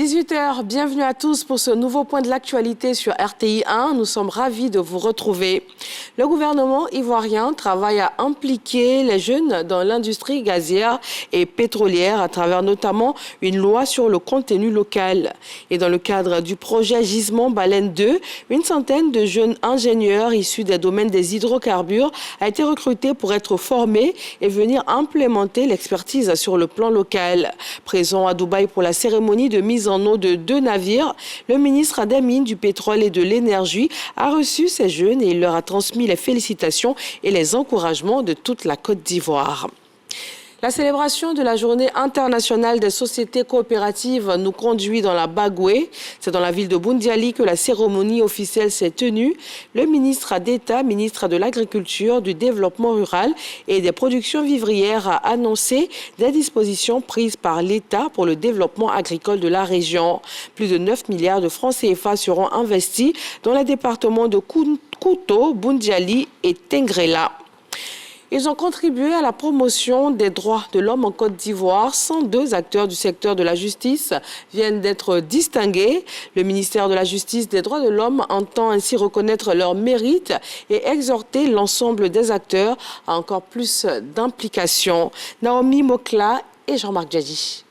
18h, bienvenue à tous pour ce nouveau point de l'actualité sur RTI 1. Nous sommes ravis de vous retrouver. Le gouvernement ivoirien travaille à impliquer les jeunes dans l'industrie gazière et pétrolière à travers notamment une loi sur le contenu local. Et dans le cadre du projet Gisement Baleine 2, une centaine de jeunes ingénieurs issus des domaines des hydrocarbures a été recrutés pour être formés et venir implémenter l'expertise sur le plan local. Présent à Dubaï pour la cérémonie de mise en eau de 2 navires, le ministre des Mines, du Pétrole et de l'Énergie a reçu ces jeunes et il leur a transmis les félicitations et les encouragements de toute la Côte d'Ivoire. La célébration de la Journée internationale des sociétés coopératives nous conduit dans la Bagoué. C'est dans la ville de Boundiali que la cérémonie officielle s'est tenue. Le ministre d'État, ministre de l'Agriculture, du Développement rural et des productions vivrières a annoncé des dispositions prises par l'État pour le développement agricole de la région. Plus de 9 milliards de francs CFA seront investis dans les départements de Kouto, Boundiali et Tengrela. Ils ont contribué à la promotion des droits de l'homme en Côte d'Ivoire. 102 acteurs du secteur de la justice viennent d'être distingués. Le ministère de la Justice des droits de l'homme entend ainsi reconnaître leurs mérites et exhorter l'ensemble des acteurs à encore plus d'implication. Naomi Mokla et Jean-Marc Djadji.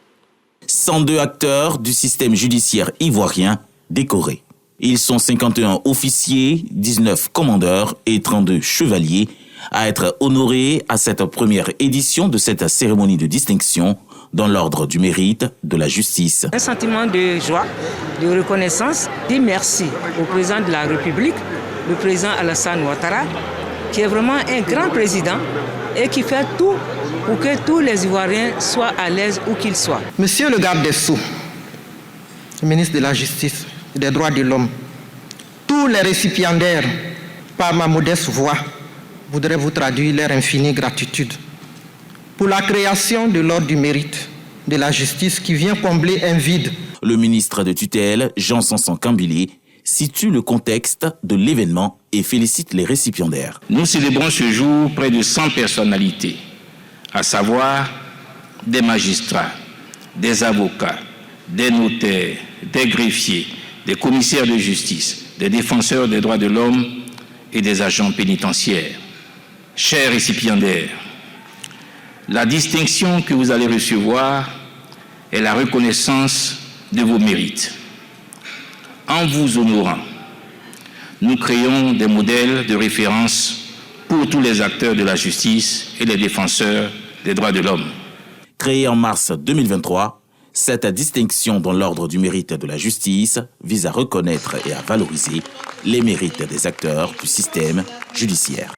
102 acteurs du système judiciaire ivoirien décorés. Ils sont 51 officiers, 19 commandeurs et 32 chevaliers à être honorés à cette première édition de cette cérémonie de distinction dans l'ordre du mérite de la justice. Un sentiment de joie, de reconnaissance, dit merci au président de la République, le président Alassane Ouattara, qui est vraiment un grand président et qui fait tout pour que tous les Ivoiriens soient à l'aise où qu'ils soient. Monsieur le garde des Sceaux, le ministre de la Justice et des droits de l'homme, tous les récipiendaires, par ma modeste voix, voudrais vous traduire leur infinie gratitude pour la création de l'ordre du mérite de la justice qui vient combler un vide. Le ministre de tutelle, Jean Sanson Kambili, situe le contexte de l'événement et félicite les récipiendaires. Nous célébrons ce jour près de 100 personnalités, à savoir des magistrats, des avocats, des notaires, des greffiers, des commissaires de justice, des défenseurs des droits de l'homme et des agents pénitentiaires. Chers récipiendaires, la distinction que vous allez recevoir est la reconnaissance de vos mérites. En vous honorant, nous créons des modèles de référence pour tous les acteurs de la justice et les défenseurs des droits de l'homme. Créée en mars 2023, cette distinction dans l'ordre du mérite de la justice vise à reconnaître et à valoriser les mérites des acteurs du système judiciaire.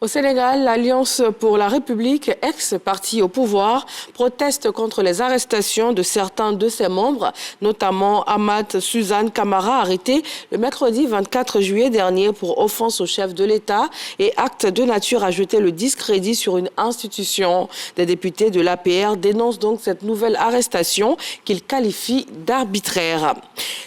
Au Sénégal, l'Alliance pour la République, ex-parti au pouvoir, proteste contre les arrestations de certains de ses membres, notamment Ahmad Suzanne Camara, arrêté le mercredi 24 juillet dernier pour offense au chef de l'État et acte de nature à jeter le discrédit sur une institution. Des députés de l'APR dénoncent donc cette nouvelle arrestation qu'ils qualifient d'arbitraire.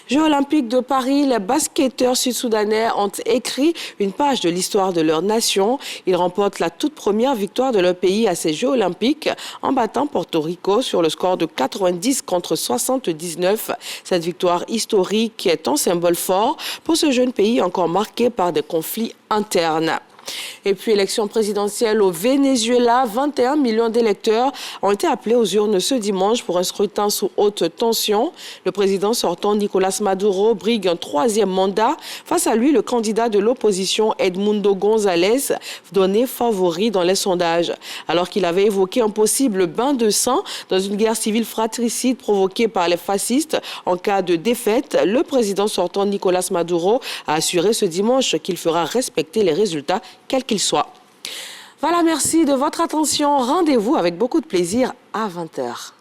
Jeux olympiques de Paris, les basketteurs sud-soudanais ont écrit une page de l'histoire de leur nation. Ils remportent la toute première victoire de leur pays à ces Jeux olympiques en battant Porto Rico sur le score de 90 contre 79. Cette victoire historique est un symbole fort pour ce jeune pays encore marqué par des conflits internes. Et puis, élection présidentielle au Venezuela, 21 millions d'électeurs ont été appelés aux urnes ce dimanche pour un scrutin sous haute tension. Le président sortant Nicolas Maduro brigue un 3e mandat. Face à lui, le candidat de l'opposition Edmundo González, donné favori dans les sondages. Alors qu'il avait évoqué un possible bain de sang dans une guerre civile fratricide provoquée par les fascistes en cas de défaite, le président sortant Nicolas Maduro a assuré ce dimanche qu'il fera respecter les résultats quel qu'il soit. Voilà, merci de votre attention. Rendez-vous avec beaucoup de plaisir à 20h.